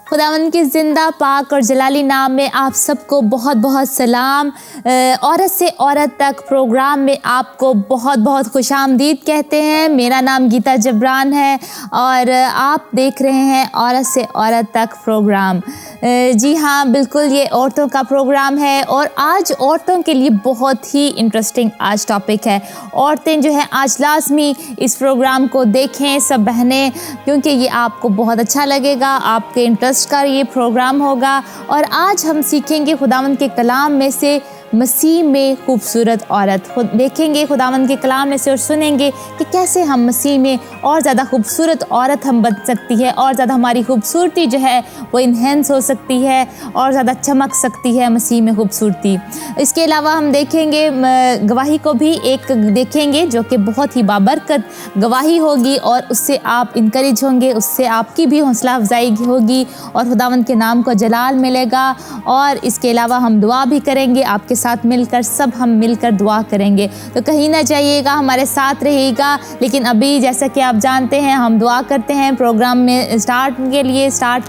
खुदावंद के ज़िंदा पाक और जलाली नाम में आप सबको बहुत बहुत सलाम। औरत से औरत तक प्रोग्राम में आपको बहुत बहुत खुशामदीद कहते हैं। मेरा नाम गीता जबरान है और आप देख रहे हैं औरत से औरत तक प्रोग्राम। जी हाँ, बिल्कुल ये औरतों का प्रोग्राम है और आज औरतों के लिए बहुत ही इंटरेस्टिंग आज टॉपिक है। औरतें जो है आज लाजमी इस प्रोग्राम को देखें सब बहनें, क्योंकि ये आपको बहुत अच्छा लगेगा, आपके इंटरेस्ट का ये प्रोग्राम होगा। और आज हम सीखेंगे खुदावंद के कलाम में से मसीह में खूबसूरत औरत। देखेंगे खुदावंद के कलाम में से और सुनेंगे कि कैसे हम मसीह में और ज़्यादा खूबसूरत औरत हम बन सकती है, और ज़्यादा हमारी खूबसूरती जो है वो इन्हेंस हो सकती है और ज़्यादा चमक सकती है मसीह में खूबसूरती। इसके अलावा हम देखेंगे गवाही को भी एक देखेंगे जो कि बहुत ही बाबरकत गवाही होगी और उससे आप इनकरेज होंगे, उससे आपकी भी हौसला अफजाई होगी और खुदावंद के नाम को जलाल मिलेगा। और इसके अलावा हम दुआ भी करेंगे, आपके साथ मिलकर सब हम मिलकर दुआ करेंगे। तो कहीं ना जाइएगा, हमारे साथ रहिएगा। लेकिन अभी जैसा कि आप जानते हैं हम दुआ करते हैं प्रोग्राम में स्टार्ट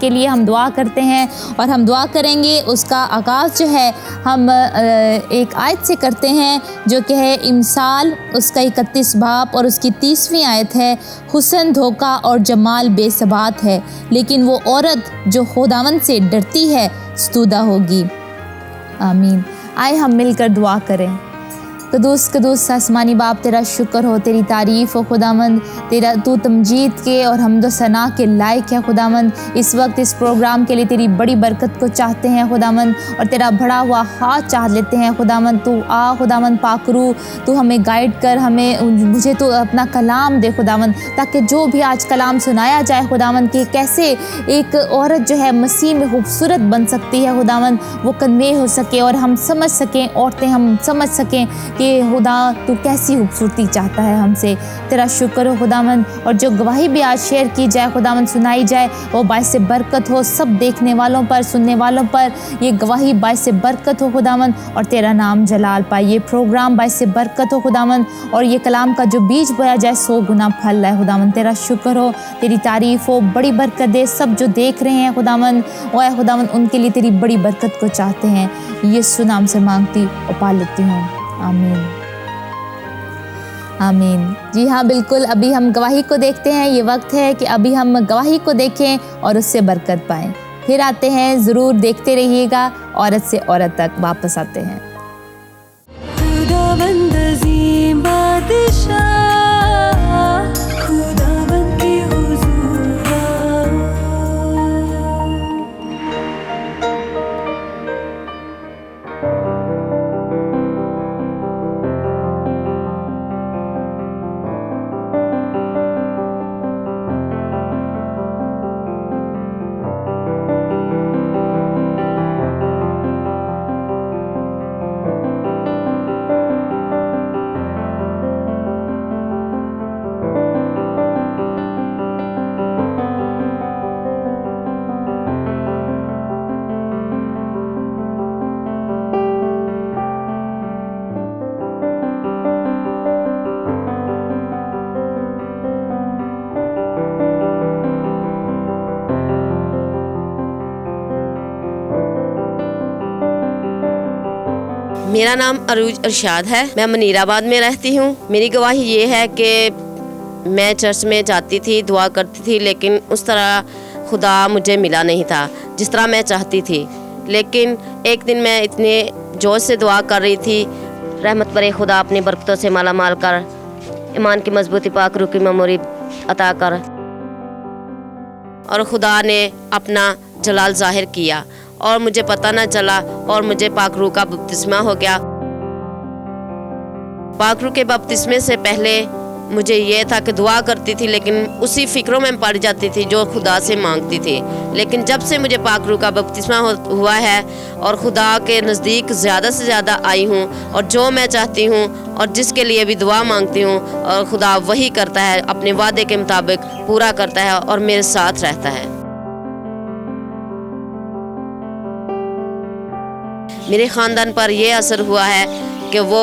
के लिए हम दुआ करते हैं और हम दुआ करेंगे। उसका आगाज़ जो है हम एक आयत से करते हैं जो कि है इमसाल उसका 31 बाब और उसकी 30वीं आयत है, हुस्न धोखा और जमाल बेसबात है, लेकिन वो औरत जो खुदावंद से डरती है स्तुदा होगी। आमीन। आए हम मिलकर दुआ करें। कदूस आसमानी बाप, तेरा शुक्र हो, तेरी तारीफ़ हो खुदावंद, तेरा तू तमजीद के और हमदो सना के लायक है खुदावंद। इस वक्त इस प्रोग्राम के लिए तेरी बड़ी बरकत को चाहते हैं खुदावंद और तेरा बढ़ा हुआ हाथ चाह लेते हैं खुदावंद। तू आ खुदावंद पाकरू, तू हमें गाइड कर, मुझे तो अपना कलाम दे खुदावंद, ताकि जो भी आज कलाम सुनाया जाए खुदावंद कि कैसे एक औरत जो है मसीह में खूबसूरत बन सकती है खुदावंद, वो कन्वे हो सके और हम समझ सकें, औरतें हम समझ सकें कि खुदा तू कैसी खूबसूरती चाहता है हमसे। तेरा शुक्र हो खुदावंद। और जो गवाही भी आज शेयर की जाए खुदावंद, सुनाई जाए, वो बाइस बरकत हो सब देखने वालों पर, सुनने वालों पर। ये गवाही बाइस बरकत हो खुदावंद और तेरा नाम जलाल पाए। ये प्रोग्राम बाइस बरकत हो खुदावंद और ये कलाम का जो बीज बोया जाए 100 गुना फल है खुदावंद। तेरा शुक्र हो, तेरी तारीफ़ हो, बड़ी बरकत दे सब जो देख रहे हैं खुदावंद। और खुदावंद उनके लिए तेरी बड़ी बरकत को चाहते हैं। यीशु नाम से मांगती और पा लेती हूँ, आमीन आमीन। जी हाँ, बिल्कुल। अभी हम गवाही को देखते हैं। ये वक्त है कि अभी हम गवाही को देखें और उससे बरकत पाएं। फिर आते हैं, ज़रूर देखते रहिएगा। औरत से औरत तक वापस आते हैं। खुदावंद अज़ीम बादशाह, खुदावंद की हुज़ूर मेरा नाम अरूज अरशाद है। मैं मनीराबाद में रहती हूँ। मेरी गवाही ये है कि मैं चर्च में जाती थी, दुआ करती थी, लेकिन उस तरह खुदा मुझे मिला नहीं था जिस तरह मैं चाहती थी। लेकिन एक दिन मैं इतने जोश से दुआ कर रही थी, रहमत पर खुदा अपनी बरकतों से माला माल कर, ईमान की मजबूती पाक रूह की मेमोरी अता कर, और खुदा ने अपना जलाल जाहिर किया और मुझे पता ना चला और मुझे पाक रूह का बपतिस्मा हो गया। पाक रूह के बपतिस्मे से पहले मुझे ये था कि दुआ करती थी लेकिन उसी फिक्रों में पड़ जाती थी जो खुदा से मांगती थी। लेकिन जब से मुझे पाक रूह का बपतिस्मा हुआ है और खुदा के नज़दीक ज़्यादा से ज़्यादा आई हूँ और जो मैं चाहती हूँ और जिसके लिए भी दुआ मांगती हूँ और खुदा वही करता है, अपने वादे के मुताबिक पूरा करता है और मेरे साथ रहता है। मेरे ख़ानदान पर यह असर हुआ है कि वो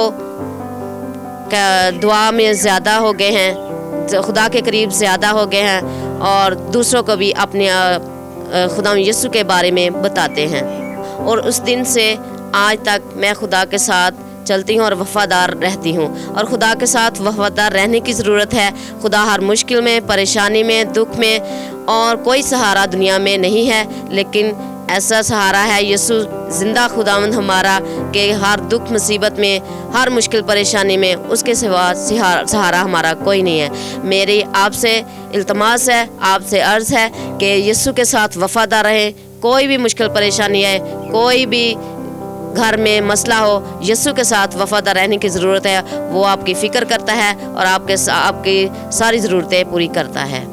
दुआ में ज़्यादा हो गए हैं, खुदा के करीब ज़्यादा हो गए हैं और दूसरों को भी अपने खुदा यीशु के बारे में बताते हैं। और उस दिन से आज तक मैं खुदा के साथ चलती हूँ और वफ़ादार रहती हूँ। और खुदा के साथ वफ़ादार रहने की ज़रूरत है। खुदा हर मुश्किल में, परेशानी में, दुख में, और कोई सहारा दुनिया में नहीं है, लेकिन ऐसा सहारा है यीशु ज़िंदा खुदावंद हमारा, कि हर दुख मुसीबत में, हर मुश्किल परेशानी में उसके सिवा सहारा हमारा कोई नहीं है। मेरी आपसे इल्तमास है, आपसे अर्ज़ है कि यीशु के साथ वफ़ादार रहें। कोई भी मुश्किल परेशानी है, कोई भी घर में मसला हो, यीशु के साथ वफ़ादार रहने की ज़रूरत है। वो आपकी फ़िक्र करता है और आपकी सारी ज़रूरतें पूरी करता है।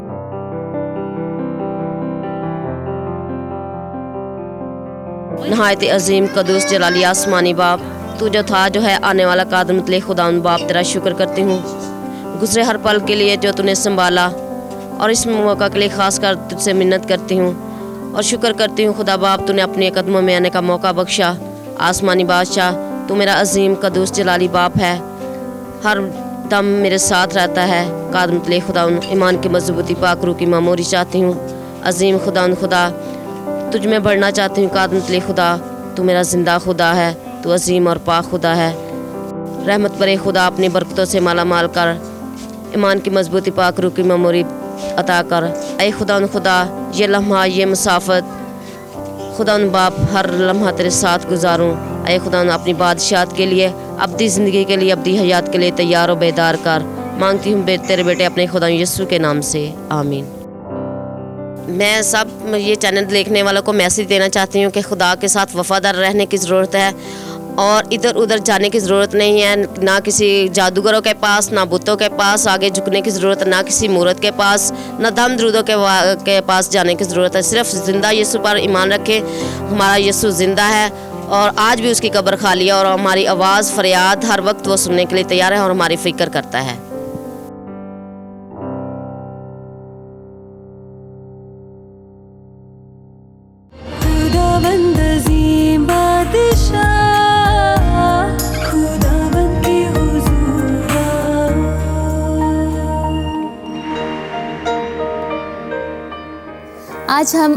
नहायत अजीम कदूस जलाली आसमानी बाप, तू जो था, जो है, आने वाला कादर मतले खुदावंद बाप, तेरा शुक्र करती हूँ गुज़रे हर पल के लिए जो तूने संभाला, और इस मौका के लिए ख़ास कर तुझसे मिन्नत करती हूँ और शुक्र करती हूँ खुदा बाप, तूने अपने कदमों में आने का मौका बख्शा। आसमानी बादशाह, तू मेरा अजीम कदूस जलाली बाप है, हर दम मेरे साथ रहता है। कादर मतले खुदावंद ईमान की मजबूती पाक रूह की मामूरी चाहती हूँ। अजीम खुदावंद खुदा, तुझ में बढ़ना चाहती हूँ। कादर मतले खुदा, तू मेरा ज़िंदा खुदा है, तू अजीम और पाक खुदा है। रहमत परे खुदा, अपनी बरकतों से माला माल कर, ईमान की मजबूती पाक रूह की मेमोरी अता कर। ऐ खुदा, ये लम्हा, ये मुसाफत खुदा बाप, हर लम्हा तेरे साथ गुजारूँ। ऐ खुदा, अपनी बादशाहत के लिए, अब्दी ज़िंदगी के लिए, अब्दी हयात के लिए तैयार और बेदार कर। मांगती हूँ तेरे बेटे अपने खुदा यीशु के नाम से, आमीन। मैं सब ये चैनल देखने वालों को मैसेज देना चाहती हूँ कि खुदा के साथ वफ़ादार रहने की ज़रूरत है और इधर उधर जाने की ज़रूरत नहीं है। ना किसी जादूगरों के पास, ना बुतों के पास आगे झुकने की ज़रूरत है, ना किसी मूरत के पास, ना दम दरूदों के पास जाने की ज़रूरत है। सिर्फ ज़िंदा यीशु पर ईमान रखें। हमारा यीशु ज़िंदा है और आज भी उसकी कब्र खाली है, और हमारी आवाज़ फरियाद हर वक्त वो सुनने के लिए तैयार है और हमारी फ़िक्र करता है।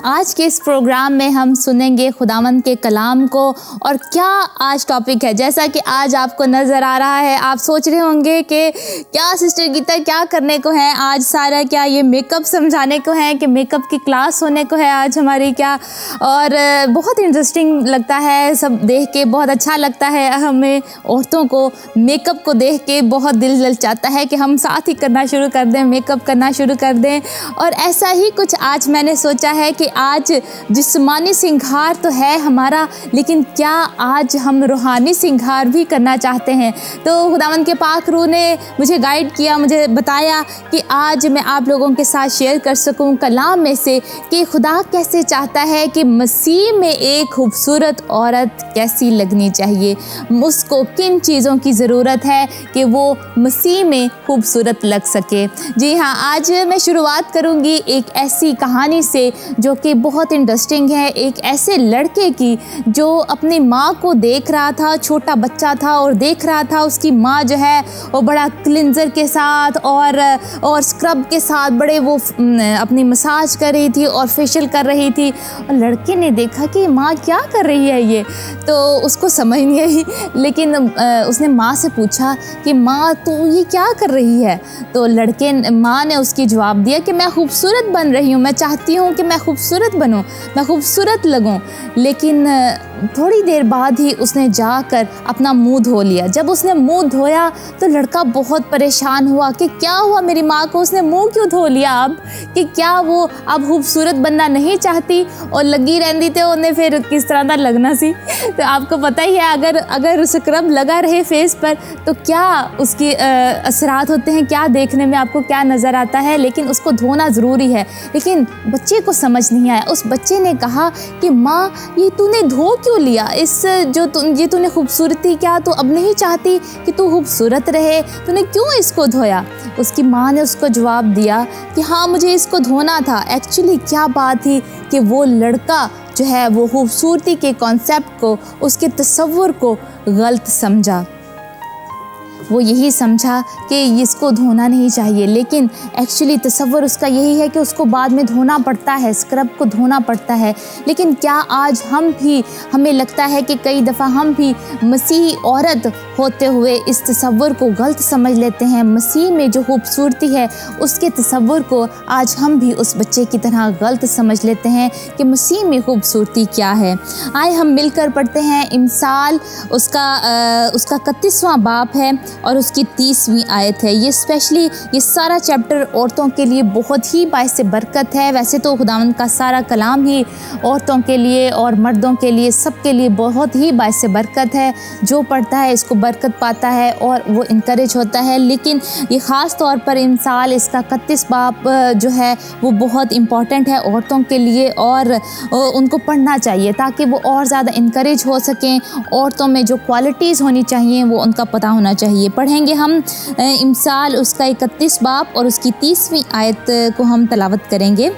आज के इस प्रोग्राम में हम सुनेंगे खुदावंद के कलाम को। और क्या आज टॉपिक है, जैसा कि आज आपको नज़र आ रहा है, आप सोच रहे होंगे कि क्या सिस्टर गीता क्या करने को है आज, सारा क्या ये मेकअप समझाने को है कि मेकअप की क्लास होने को है आज हमारी क्या। और बहुत इंटरेस्टिंग लगता है सब देख के, बहुत अच्छा लगता है हमें औरतों को मेकअप को देख के, बहुत दिल ललचाता है कि हम साथ ही करना शुरू कर दें, मेकअप करना शुरू कर दें। और ऐसा ही कुछ आज मैंने सोचा है कि आज जिस्मानी सिंगार तो है हमारा, लेकिन क्या आज हम रूहानी सिंगार भी करना चाहते हैं। तो खुदावंद के पाक रूह ने मुझे गाइड किया, मुझे बताया कि आज मैं आप लोगों के साथ शेयर कर सकूं कलाम में से कि खुदा कैसे चाहता है कि मसीह में एक खूबसूरत औरत कैसी लगनी चाहिए, उसको किन चीज़ों की ज़रूरत है कि वो मसीह में खूबसूरत लग सके। जी हाँ, आज मैं शुरुआत करूँगी एक ऐसी कहानी से जो कि बहुत इंटरेस्टिंग है। एक ऐसे लड़के की जो अपनी माँ को देख रहा था, छोटा बच्चा था और देख रहा था उसकी माँ जो है वो बड़ा क्लिंजर के साथ और स्क्रब के साथ बड़े वो अपनी मसाज कर रही थी और फेशियल कर रही थी। और लड़के ने देखा कि माँ क्या कर रही है ये, तो उसको समझ नहीं आई, लेकिन उसने माँ से पूछा कि माँ तू ये क्या कर रही है। तो माँ ने उसकी जवाब दिया कि मैं खूबसूरत बन रही हूँ, मैं चाहती हूँ कि मैं खूबसूरत बनूं, मैं खूबसूरत लगूं। लेकिन थोड़ी देर बाद ही उसने जाकर अपना मुंह धो लिया। जब उसने मुंह धोया तो लड़का बहुत परेशान हुआ कि क्या हुआ मेरी माँ को, उसने मुंह क्यों धो लिया अब, कि क्या वो अब खूबसूरत बनना नहीं चाहती और लगी रहती तो उन्हें फिर किस तरह का लगना सी। तो आपको पता ही है अगर स्क्रब लगा रहे फेस पर तो क्या उसकी असरात होते हैं, क्या देखने में आपको क्या नज़र आता है। लेकिन उसको धोना ज़रूरी है। लेकिन बच्चे को समझ नहीं आया। उस बच्चे ने कहा कि माँ ये तूने धो क्यों लिया, ये तूने खूबसूरती क्या तू अब नहीं चाहती कि तू खूबसूरत रहे, तूने क्यों इसको धोया। उसकी माँ ने उसको जवाब दिया कि हाँ मुझे इसको धोना था। एक्चुअली क्या बात थी कि वो लड़का जो है वो खूबसूरती के कॉन्सेप्ट को, उसके तस्वुर को गलत समझा। वो यही समझा कि इसको धोना नहीं चाहिए, लेकिन एक्चुअली तसव्वुर उसका यही है कि उसको बाद में धोना पड़ता है, स्क्रब को धोना पड़ता है। लेकिन क्या आज हमें लगता है कि कई दफ़ा हम भी मसीही औरत होते हुए इस तसव्वुर को गलत समझ लेते हैं। मसीह में जो खूबसूरती है उसके तसव्वुर को आज हम भी उस बच्चे की तरह गलत समझ लेते हैं कि मसीह में खूबसूरती क्या है। आए हम मिलकर पढ़ते हैं इमसाल, उसका 31वां बाब है और उसकी 30वीं आयत है। ये स्पेशली ये सारा चैप्टर औरतों के लिए बहुत ही बाइस बरकत है। वैसे तो खुदावंद का सारा कलाम ही औरतों के लिए और मर्दों के लिए, सबके लिए बहुत ही बाइस बरकत है। जो पढ़ता है इसको बरकत पाता है और वो इनकरेज होता है। लेकिन ये ख़ास तौर पर इमसाल इसका 31 बाब जो है वो बहुत इम्पॉर्टेंट है औरतों के लिए और उनको पढ़ना चाहिए ताकि वो और ज़्यादा इनकरेज हो सकें। औरतों में जो क्वालिटीज़ होनी चाहिए वो उनका पता होना चाहिए। पढ़ेंगे हम इमसाल उसका 31 बाब और उसकी 30वीं आयत को हम तलावत करेंगे।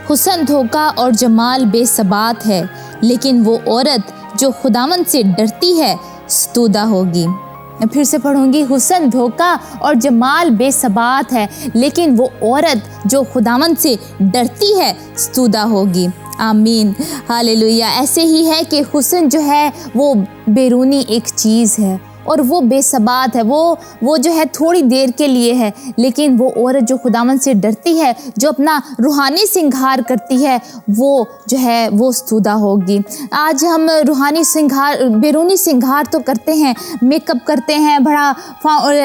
हुस्न धोखा और जमाल बेसबात है, लेकिन वो औरत जो खुदावंद से डरती है स्तुदा होगी। मैं फिर से पढ़ूंगी। हुस्न धोखा और जमाल बेसबात है, लेकिन वो औरत जो खुदावंद से डरती है स्तुदा होगी। आमीन, हालेलुया। ऐसे ही है कि हुस्न जो है वो बैरूनी एक चीज़ है और वो बेसबात है, वो जो है थोड़ी देर के लिए है। लेकिन वो औरत जो खुदावंद से डरती है, जो अपना रूहानी श्रृंगार करती है, वो जो है वो स्तुदा होगी। आज हम रूहानी श्रृंगार, बैरूनी श्रृंगार तो करते हैं, मेकअप करते हैं, बड़ा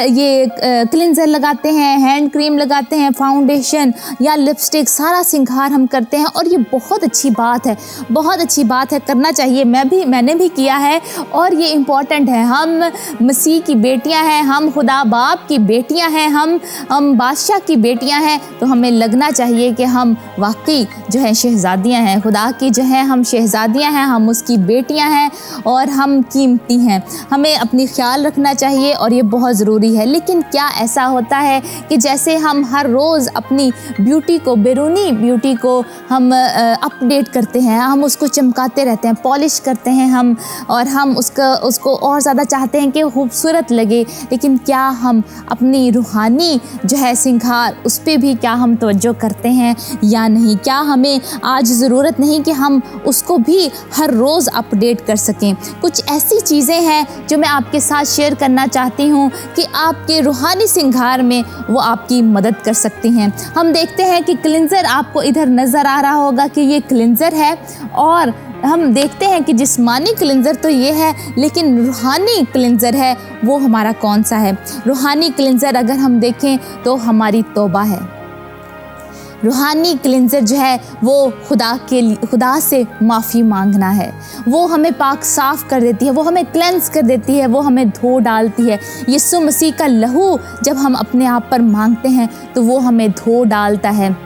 ये क्लिंजर लगाते हैं, हैंड क्रीम लगाते हैं, फाउंडेशन या लिपस्टिक, सारा श्रृंगार हम करते हैं और ये बहुत अच्छी बात है, बहुत अच्छी बात है, करना चाहिए। मैंने भी किया है और ये इम्पॉर्टेंट है। हम मसीह की बेटियां हैं, हम खुदा बाप की बेटियां हैं, हम बादशाह की बेटियां हैं, तो हमें लगना चाहिए कि हम वाकई जो है शहजादियां हैं, खुदा की जो है हम शहजादियां हैं, हम उसकी बेटियां हैं और हम कीमती हैं। हमें अपनी ख्याल रखना चाहिए और ये बहुत ज़रूरी है। लेकिन क्या ऐसा होता है कि जैसे हम हर रोज़ अपनी ब्यूटी को, बैरूनी ब्यूटी को हम अपडेट करते हैं, हम उसको चमकाते रहते हैं, पॉलिश करते हैं हम, और हम उसको और ज़्यादा चाहते हैं कि खूबसूरत लगे, लेकिन क्या हम अपनी रूहानी जो है श्रृंगार उस पर भी क्या हम तवज्जो करते हैं या नहीं? क्या हमें आज ज़रूरत नहीं कि हम उसको भी हर रोज़ अपडेट कर सकें? कुछ ऐसी चीज़ें हैं जो मैं आपके साथ शेयर करना चाहती हूँ कि आपके रूहानी श्रृंगार में वो आपकी मदद कर सकती हैं। हम देखते हैं कि क्लिंजर आपको इधर नज़र आ रहा होगा कि ये क्लिंजर है, और हम देखते हैं कि जिस्मानी क्लिंजर तो ये है, लेकिन रूहानी क्लिंजर है वो हमारा कौन सा है? रूहानी क्लिंजर अगर हम देखें तो हमारी तौबा है। रूहानी क्लिंजर जो है वो खुदा से माफ़ी मांगना है। वो हमें पाक साफ़ कर देती है, वो हमें क्लेंस कर देती है, वो हमें धो डालती है। यीशु मसीह का लहू जब हम अपने आप पर मांगते हैं तो वो हमें धो डालता है।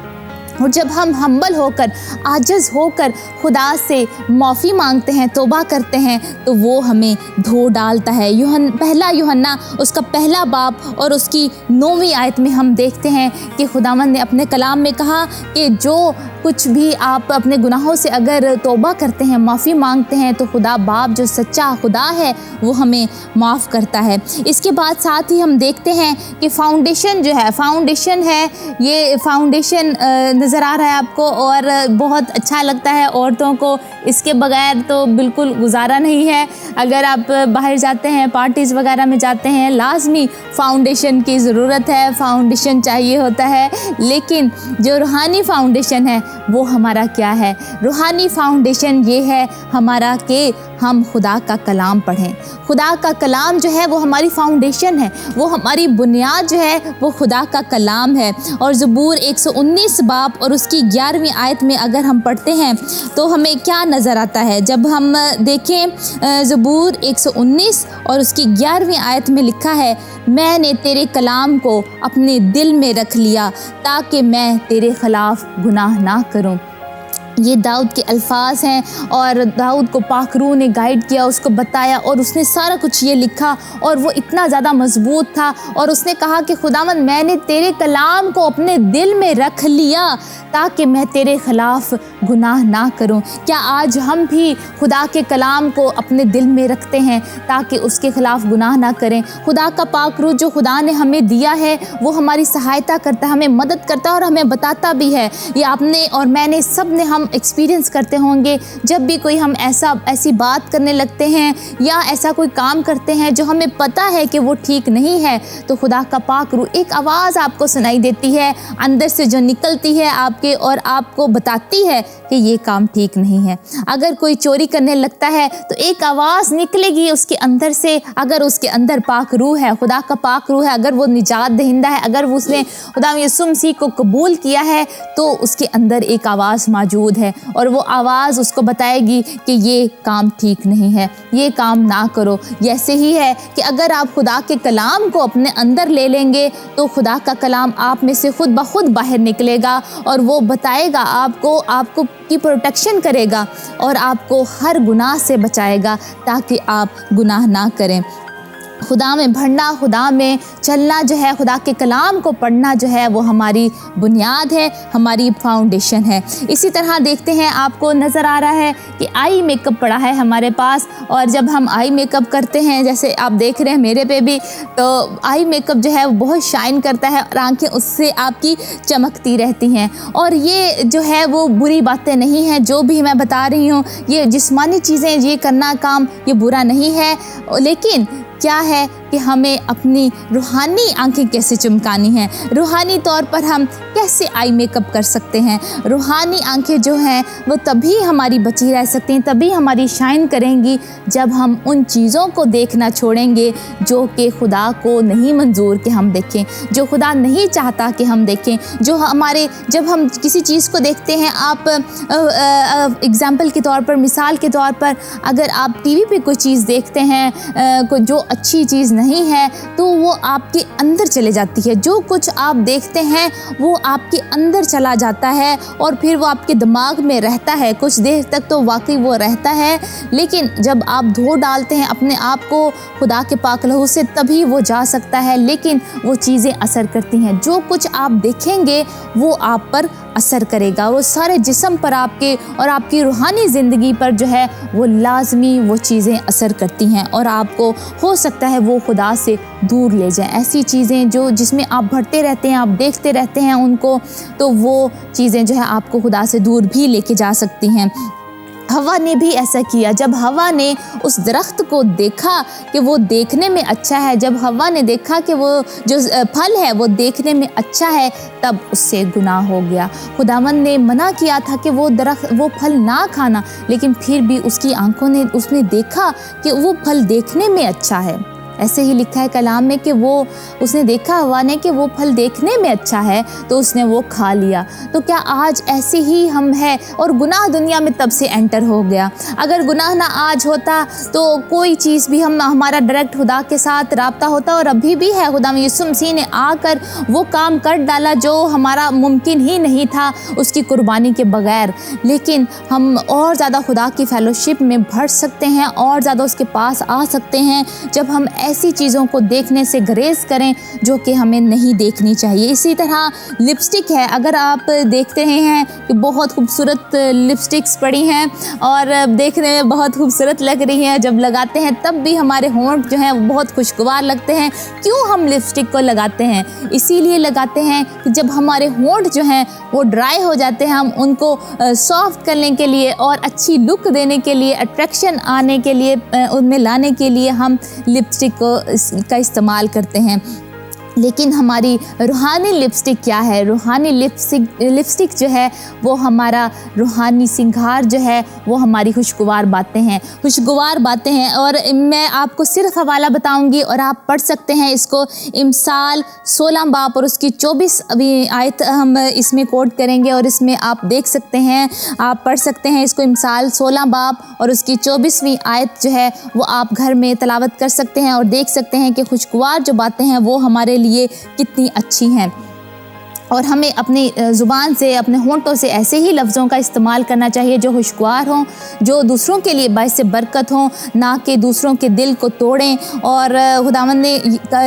और जब हम हम्बल होकर, आजिज़ होकर खुदा से माफ़ी मांगते हैं, तौबा करते हैं, तो वो हमें धो डालता है। पहला यूहन्ना उसका पहला बाब और उसकी 9वीं आयत में हम देखते हैं कि खुदावंद ने अपने कलाम में कहा कि जो कुछ भी आप अपने गुनाहों से अगर तौबा करते हैं, माफ़ी मांगते हैं, तो खुदा बाप जो सच्चा खुदा है वो हमें माफ़ करता है। इसके बाद साथ ही हम देखते हैं कि फाउंडेशन जो है, फाउंडेशन है, ये फाउंडेशन नज़र आ रहा है आपको और बहुत अच्छा लगता है औरतों को। इसके बगैर तो बिल्कुल गुजारा नहीं है। अगर आप बाहर जाते हैं, पार्टीज़ वगैरह में जाते हैं, लाजमी फाउंडेशन की ज़रूरत है, फाउंडेशन चाहिए होता है। लेकिन जो रूहानी फाउंडेशन है वो हमारा क्या है? रूहानी फाउंडेशन ये है हमारा कि हम खुदा का कलाम पढ़ें। खुदा का कलाम जो है वो हमारी फाउंडेशन है, वो हमारी बुनियाद जो है वो खुदा का कलाम है। और ज़बूर 119 बाब और उसकी 11वीं आयत में अगर हम पढ़ते हैं तो हमें क्या नज़र आता है? जब हम देखें ज़बूर 119 और उसकी 11वीं आयत में लिखा है, मैंने तेरे कलाम को अपने दिल में रख लिया ताकि मैं तेरे ख़िलाफ़ गुनाह ना करूं। ये दाऊद के अल्फाज हैं और दाऊद को पाक रूह ने गाइड किया, उसको बताया और उसने सारा कुछ ये लिखा और वो इतना ज़्यादा मजबूत था। और उसने कहा कि खुदावंद मैंने तेरे कलाम को अपने दिल में रख लिया ताकि मैं तेरे ख़िलाफ़ गुनाह ना करूं। क्या आज हम भी खुदा के कलाम को अपने दिल में रखते हैं ताकि उसके ख़िलाफ़ गुनाह ना करें? खुदा का पाक रूह जो खुदा ने हमें दिया है वो हमारी सहायता करता है, हमें मदद करता है और हमें बताता भी है। ये आपने और मैंने सब ने हम एक्सपीरियंस करते होंगे, जब भी कोई हम ऐसी बात करने लगते हैं या ऐसा कोई काम करते हैं जो हमें पता है कि वो ठीक नहीं है, तो खुदा का पाक रूह एक आवाज़ आपको सुनाई देती है अंदर से जो निकलती है आपके और आपको बताती है कि ये काम ठीक नहीं है। अगर कोई चोरी करने लगता है तो एक आवाज़ निकलेगी उसके अंदर से, अगर उसके अंदर पाक रूह है, खुदा का पाक रूह है, अगर वो निजात दहिंदा है, अगर उसने खुदा यीशु मसीह को कबूल किया है, तो उसके अंदर एक आवाज़ मौजूद है और वो आवाज़ उसको बताएगी कि ये काम ठीक नहीं है, ये काम ना करो। ऐसे ही है कि अगर आप खुदा के कलाम को अपने अंदर ले लेंगे तो खुदा का कलाम आप में से खुद ब खुद बाहर निकलेगा और वो बताएगा आपको की प्रोटेक्शन करेगा और आपको हर गुनाह से बचाएगा ताकि आप गुनाह ना करें। खुदा में बढ़ना, खुदा में चलना जो है, खुदा के कलाम को पढ़ना जो है वो हमारी बुनियाद है, हमारी फाउंडेशन है। इसी तरह देखते हैं आपको नज़र आ रहा है कि आई मेकअप पड़ा है हमारे पास और जब हम आई मेकअप करते हैं, जैसे आप देख रहे हैं मेरे पे भी, तो आई मेकअप जो है वो बहुत शाइन करता है और आंखें उससे आपकी चमकती रहती हैं। और ये जो है वो बुरी बातें नहीं हैं, जो भी मैं बता रही हूँ, ये जिस्मानी चीज़ें, ये करना काम ये बुरा नहीं है, लेकिन क्या है कि हमें अपनी रूहानी आंखें कैसे चमकानी हैं, रूहानी तौर पर हम कैसे आई मेकअप कर सकते हैं। रूहानी आंखें जो हैं वो तभी हमारी बची रह सकती हैं, तभी हमारी शाइन करेंगी जब हम उन चीज़ों को देखना छोड़ेंगे जो कि खुदा को नहीं मंजूर कि हम देखें, जो खुदा नहीं चाहता कि हम देखें। जब हम किसी चीज़ को देखते हैं, आप एग्ज़ाम्पल के तौर पर, मिसाल के तौर पर, अगर आप टीवी पे कोई चीज़ देखते हैं जो अच्छी चीज़ नहीं है तो वो आपके अंदर चले जाती है। जो कुछ आप देखते हैं वो आपके अंदर चला जाता है और फिर वो आपके दिमाग में रहता है कुछ देर तक, तो वाकई वो रहता है, लेकिन जब आप धो डालते हैं अपने आप को खुदा के पाक लहू से तभी वो जा सकता है। लेकिन वो चीज़ें असर करती हैं, जो कुछ आप देखेंगे वो आप पर असर करेगा, वो सारे जिस्म पर आपके और आपकी रूहानी ज़िंदगी पर जो है वो लाजमी वो चीज़ें असर करती हैं और आपको हो सकता है वो खुदा से दूर ले जाएं। ऐसी चीज़ें जिसमें आप बढ़ते रहते हैं, आप देखते रहते हैं उनको, तो वो चीज़ें जो है आपको खुदा से दूर भी लेके जा सकती हैं। हवा ने भी ऐसा किया। जब हवा ने उस दरख्त को देखा कि वो देखने में अच्छा है, जब हवा ने देखा कि वो जो फल है वो देखने में अच्छा है, तब उससे गुनाह हो गया। खुदावंद ने मना किया था कि वो फल ना खाना, लेकिन फिर भी उसकी आंखों ने उसने देखा कि वो फल देखने में अच्छा है। ऐसे ही लिखा है कलाम में कि उसने देखा हवा ने कि वो फल देखने में अच्छा है, तो उसने वो खा लिया। तो क्या आज ऐसे ही हम हैं? और गुनाह दुनिया में तब से एंटर हो गया। अगर गुनाह ना आज होता तो कोई चीज़ भी हमारा डायरेक्ट खुदा के साथ राब्ता होता, और अभी भी है। खुदा यीशु मसीह ने आकर वो काम कर डाला जो हमारा मुमकिन ही नहीं था उसकी कुर्बानी के बगैर। लेकिन हम और ज़्यादा खुदा की फेलोशिप में बढ़ सकते हैं, और ज़्यादा उसके पास आ सकते हैं जब हम ऐसी चीज़ों को देखने से गुरेज करें जो कि हमें नहीं देखनी चाहिए। इसी तरह लिपस्टिक है, अगर आप देख रहे हैं कि बहुत खूबसूरत लिपस्टिक्स पड़ी हैं और देखने में बहुत खूबसूरत लग रही हैं, जब लगाते हैं तब भी हमारे होंठ जो हैं वो बहुत खुशगवार लगते हैं। क्यों हम लिपस्टिक को लगाते हैं? इसीलिए लगाते हैं कि जब हमारे होंठ जो हैं वो ड्राई हो जाते हैं, हम उनको सॉफ्ट करने के लिए और अच्छी लुक देने के लिए, अट्रैक्शन आने के लिए, उनमें लाने के लिए हम लिपस्टिक का इस्तेमाल करते हैं। लेकिन हमारी रूहानी लिपस्टिक क्या है? रूहानी लिपस्टिक जो है वो हमारा रूहानी सिंगार जो है वो हमारी खुशगवार बातें हैं, खुशगवार बातें हैं। और मैं आपको सिर्फ हवाला बताऊंगी और आप पढ़ सकते हैं इसको। इमसाल 16 बाब और उसकी 24 आयत हम इसमें कोट करेंगे और इसमें आप देख सकते हैं, आप पढ़ सकते हैं इसको। इमसाल 16 बाब और उसकी 24वीं आयत जो है वो आप घर में तलावत कर सकते हैं और देख सकते हैं कि खुशगवार जो बातें हैं वो हमारे लिए कितनी अच्छी हैं। और हमें अपनी ज़ुबान से, अपने होंठों से ऐसे ही लफ्ज़ों का इस्तेमाल करना चाहिए जो खुशगवार हों, जो दूसरों के लिए बाइस बरकत हों, ना कि दूसरों के दिल को तोड़ें। और खुदावंद ने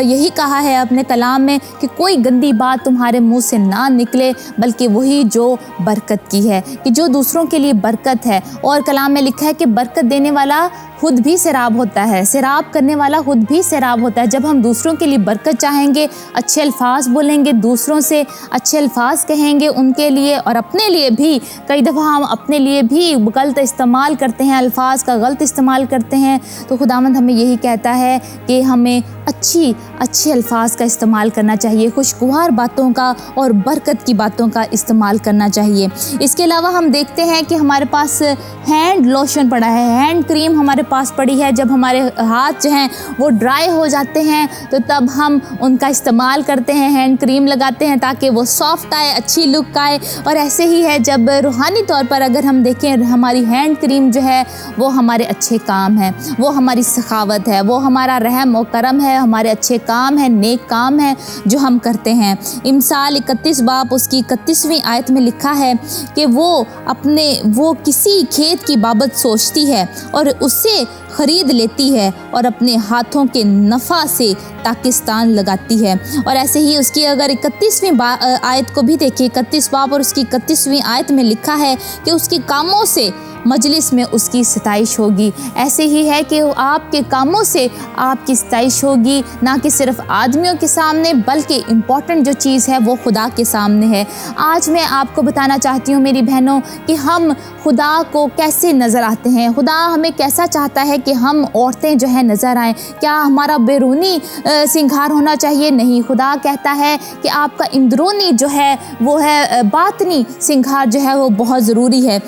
यही कहा है अपने कलाम में कि कोई गंदी बात तुम्हारे मुंह से ना निकले, बल्कि वही जो बरकत की है, कि जो दूसरों के लिए बरकत है। और कलाम में लिखा है कि बरकत देने वाला खुद भी सैराब होता है, सैराब करने वाला खुद भी सैराब होता है। जब हम दूसरों के लिए बरकत चाहेंगे, अच्छे अल्फाज बोलेंगे, दूसरों से अच्छे अल्फाज कहेंगे उनके लिए, और अपने लिए भी कई दफ़ा हम अपने लिए भी गलत इस्तेमाल करते हैं, अल्फाज का गलत इस्तेमाल करते हैं। तो खुदावंद हमें यही कहता है कि हमें अच्छे अल्फाज का इस्तेमाल करना चाहिए, खुशगवार बातों का और बरकत की बातों का इस्तेमाल करना चाहिए। इसके अलावा हम देखते हैं कि हमारे पास हैंड लोशन पड़ा है, हैंड क्रीम हमारे पास पड़ी है। जब हमारे हाथ जो हैं वो ड्राई हो जाते हैं तो तब हम उनका इस्तेमाल करते हैं, हैंड क्रीम लगाते हैं ताकि वो सॉफ्ट आए, अच्छी लुक आए। और ऐसे ही है जब रूहानी तौर पर अगर हम देखें, हमारी हैंड क्रीम जो है वो हमारे अच्छे काम है, वो हमारी सखावत है, वो हमारा रहम और करम है, हमारे अच्छे काम है, नेक काम है जो हम करते हैं। इमसाल 31 बाब उसकी 31वीं आयत में लिखा है कि वो किसी खेत की बाबत सोचती है और उससे खरीद लेती है और अपने हाथों के नफ़ा से ताकिस्तान लगाती है। और ऐसे ही उसकी अगर 31वीं आयत को भी देखिए, 31 बाब और उसकी 31वीं आयत में लिखा है कि उसके कामों से मजलिस में उसकी सताइश होगी। ऐसे ही है कि आपके कामों से आपकी सताइश होगी, ना कि सिर्फ आदमियों के सामने, बल्कि इम्पॉर्टेंट जो चीज़ है वो खुदा के सामने है। आज मैं आपको बताना चाहती हूँ मेरी बहनों कि हम खुदा को कैसे नज़र आते हैं, खुदा हमें कैसा चाहता है कि हम औरतें जो है नज़र आएँ। क्या हमारा बैरूनी सिंगार होना चाहिए? नहीं, खुदा कहता है कि आपका इंदरूनी जो है वो है बातनी सिंगार जो है वो बहुत ज़रूरी है।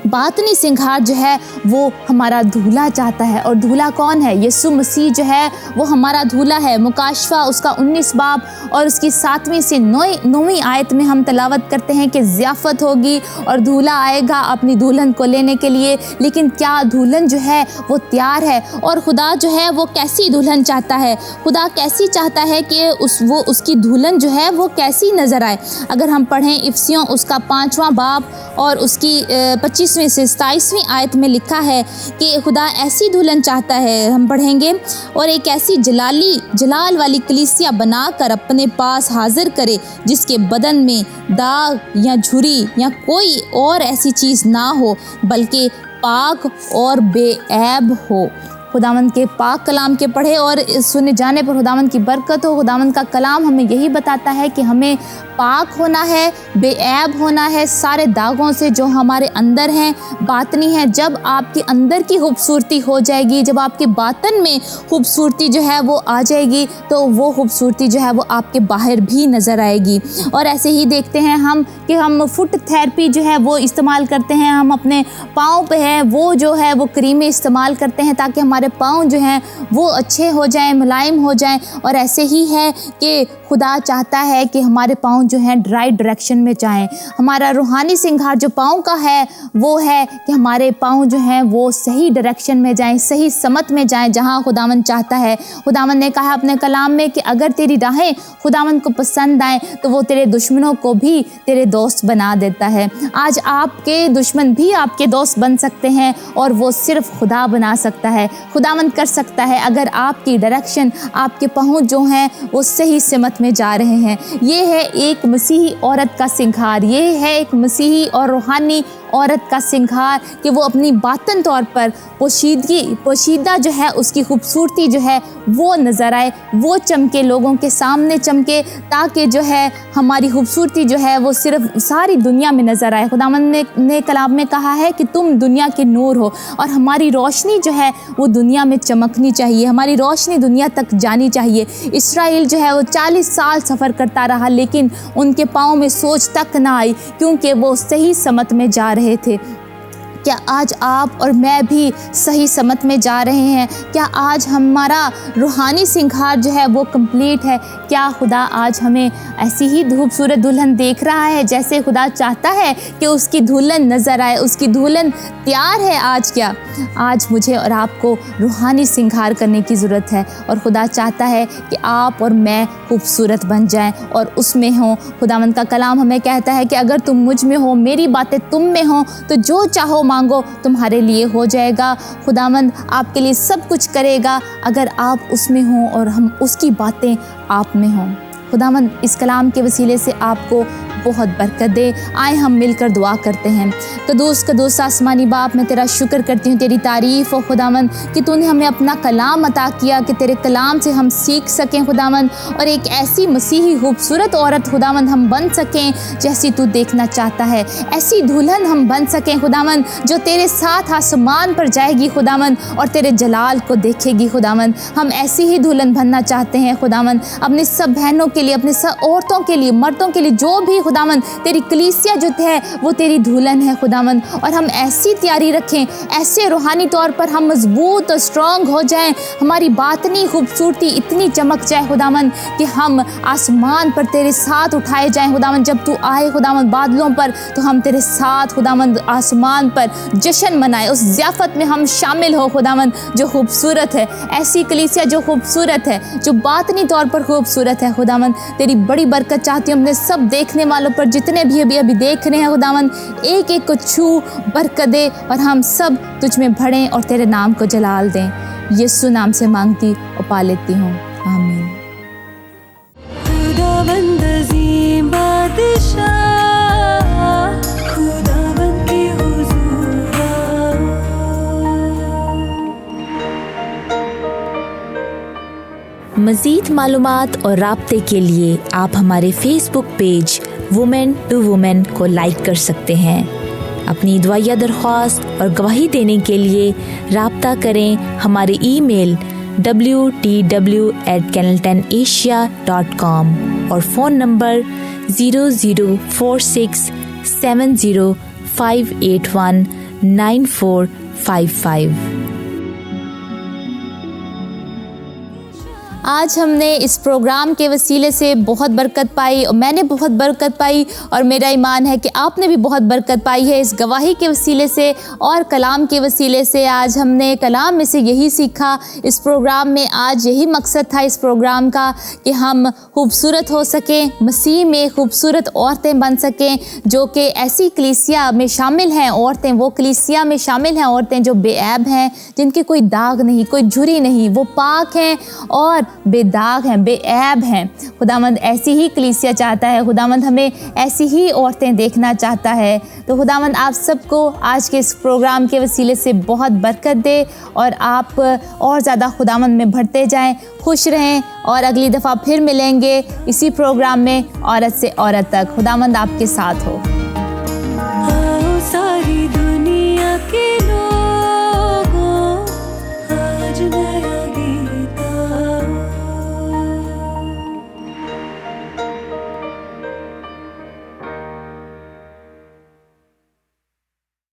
बातनी सिंगार जो है वो हमारा दूल्हा चाहता है। और दूल्हा कौन है? यीशु मसीह जो है वो हमारा दूल्हा है। मुकाशफा उसका 19 बाब और उसकी 7वीं से 9वीं आयत में हम तलावत करते हैं कि ज़ियाफ़त होगी और दूल्हा आएगा अपनी दुल्हन को लेने के लिए। लेकिन क्या दुल्हन जो है वो तैयार है? और खुदा जो है वो कैसी दुल्हन चाहता है? खुदा कैसी चाहता है कि उसकी दुल्हन जो है वो कैसी नज़र आए? अगर हम पढ़ें इफिसियों उसका 5वां बाब और उसकी 25 से 27वीं आयत में लिखा है कि खुदा ऐसी दुल्हन चाहता है, हम पढ़ेंगे, और एक ऐसी जलाल वाली कलीसिया बनाकर अपने पास हाजिर करे जिसके बदन में दाग या झुर्री या कोई और ऐसी चीज़ ना हो, बल्कि पाक और बेऐब हो। खुदावंद के पाक कलाम के पढ़े और सुने जाने पर खुदावंद की बरकत हो। खुदावंद का कलाम हमें यही बताता है कि हमें पाक होना है, बेऐब होना है सारे दागों से जो हमारे अंदर हैं, बातनी है। जब आपके अंदर की खूबसूरती हो जाएगी, जब आपके बातन में खूबसूरती जो है वो आ जाएगी, तो वो खूबसूरती जो है वो आपके बाहर भी नज़र आएगी। और ऐसे ही देखते हैं हम कि हम फुट थेरेपी जो है वो इस्तेमाल करते हैं, हम अपने पाँव पे है वो जो है वो क्रीमें इस्तेमाल करते हैं ताकि हमारे पाँव जो हैं वो अच्छे हो जाएं, मुलायम हो जाएं। और ऐसे ही है कि खुदा चाहता है कि हमारे पाँव जो हैं राइट डायरेक्शन में जाएं। हमारा रूहानी सिंगार जो पाँव का है वो है कि हमारे पाँव जो हैं वो सही डायरेक्शन में जाएं, सही समत में जाएं जहां खुदावंद चाहता है। खुदावंद ने कहा अपने कलाम में कि अगर तेरी राहें खुदावंद को पसंद आएँ तो वो तेरे दुश्मनों को भी तेरे दोस्त बना देता है। आज आपके दुश्मन भी आपके दोस्त बन सकते हैं और वो सिर्फ खुदा बना सकता है, खुदावंद कर सकता है, अगर आपकी डायरेक्शन, आपके पाँव जो हैं वो सही सिमत में जा रहे हैं। ये है एक मसीही औरत का सिंगार, ये है एक मसीही और रूहानी औरत का सिंगार कि वो अपनी बातन तौर पर पोशीदा जो है उसकी खूबसूरती जो है वो नज़र आए, वो चमके, लोगों के सामने चमके, ताकि जो है हमारी खूबसूरती जो है वो सिर्फ सारी दुनिया में नज़र आए। खुदावंद ने कलाम में कहा है कि तुम दुनिया के नूर हो और हमारी रोशनी जो है वो दुनिया में चमकनी चाहिए, हमारी रोशनी दुनिया तक जानी चाहिए। इस्राएल जो है वो 40 साल सफ़र करता रहा लेकिन उनके पाँव में सोच तक ना आई, क्योंकि वो सही समत में जा रहे थे। क्या आज आप और मैं भी सही समत में जा रहे हैं? क्या आज हमारा रूहानी सिंगार जो है वो कंप्लीट है? क्या खुदा आज हमें ऐसी ही खूबसूरत दुल्हन देख रहा है जैसे खुदा चाहता है कि उसकी दुल्हन नज़र आए, उसकी दुल्हन तैयार है? आज क्या आज मुझे और आपको रूहानी सिंगार करने की ज़रूरत है और खुदा चाहता है कि आप और मैं खूबसूरत बन जाएं और उसमें हों। खुदावंद का कलाम हमें कहता है कि अगर तुम मुझ में हो, मेरी बातें तुम में हो, तो जो चाहो मांगो तुम्हारे लिए हो जाएगा। खुदावंद आपके लिए सब कुछ करेगा अगर आप उसमें हों और हम उसकी बातें आप में हों। खुदावंद इस कलाम के वसीले से आपको बहुत बरकत दे। आए हम मिलकर दुआ करते हैं। कदूस आसमानी बाप, मैं तेरा शुक्र करती हूँ, तेरी तारीफ़ हो खुदावंद कि तूने हमें अपना कलाम अता किया कि तेरे कलाम से हम सीख सकें खुदावंद, और एक ऐसी मसीही खूबसूरत औरत खुदावंद हम बन सकें जैसी तू देखना चाहता है। ऐसी दुल्हन हम बन सकें खुदावंद जो तेरे साथ आसमान पर जाएगी खुदावंद और तेरे जलाल को देखेगी खुदावंद। हम ऐसी ही दुल्हन बनना चाहते हैं खुदावंद, अपनी सब बहनों के लिए, अपनी सब औरतों के लिए, मर्दों के लिए, जो भी खुदावंद तेरी कलीसिया जो है वो तेरी दुल्हन है खुदावंद। और हम ऐसी तैयारी रखें, ऐसे रूहानी तौर पर हम मजबूत और स्ट्रॉन्ग हो जाएं, हमारी बातनी खूबसूरती इतनी चमक जाए खुदावंद कि हम आसमान पर तेरे साथ उठाए जाएं खुदावंद। जब तू आए खुदावंद बादलों पर, तो हम तेरे साथ खुदावंद आसमान पर जश्न मनाए, उस ज़ियाफ़त में हम शामिल हो खुदावंद जो खूबसूरत है। ऐसी कलीसिया जो खूबसूरत है, जो बातनी तौर पर खूबसूरत है खुदावंद। तेरी बड़ी बरकत चाहती हूँ अपने सब देखने वालों पर, जितने भी अभी देख रहे हैं खुदावंद, एक एक को छू बरकत दे और हम सब तुझ में भरें और तेरे नाम को जलाल दें। यीशु नाम से मांगती और पा लेती हूँ, आमीन। खुदावंद अज़ीम बादशाह, खुदावंद के हुज़ूर आओ। मज़ीद मालूमात और राब्ते के लिए आप हमारे Facebook page women to women को लाइक कर सकते हैं। अपनी दुआया दरख्वास्त और गवाही देने के लिए राब्ता करें हमारे ईमेल wtw@canaltonasia.com और फ़ोन नंबर 004670581945। आज हमने इस प्रोग्राम के वसीले से बहुत बरकत पाई और मैंने बहुत बरकत पाई और मेरा ईमान है कि आपने भी बहुत बरकत पाई है इस गवाही के वसीले से और कलाम के वसीले से। आज हमने कलाम में से यही सीखा, इस प्रोग्राम में आज यही मकसद था इस प्रोग्राम का कि हम खूबसूरत हो सकें, मसीह में खूबसूरत औरतें बन सकें जो कि ऐसी कलीसिया में शामिल हैं। औरतें वो कलीसिया में शामिल हैं, औरतें जो बेऐब हैं, जिनके कोई दाग नहीं, कोई झुर्री नहीं, वो पाक हैं और बेदाग हैं, बेऐब हैं। खुदावंद ऐसी ही कलीसिया चाहता है, खुदावंद हमें ऐसी ही औरतें देखना चाहता है। तो खुदावंद आप सबको आज के इस प्रोग्राम के वसीले से बहुत बरकत दे और आप और ज़्यादा खुदावंद में बढ़ते जाएं, खुश रहें और अगली दफ़ा फिर मिलेंगे इसी प्रोग्राम में औरत से औरत तक। खुदावंद आपके साथ हो।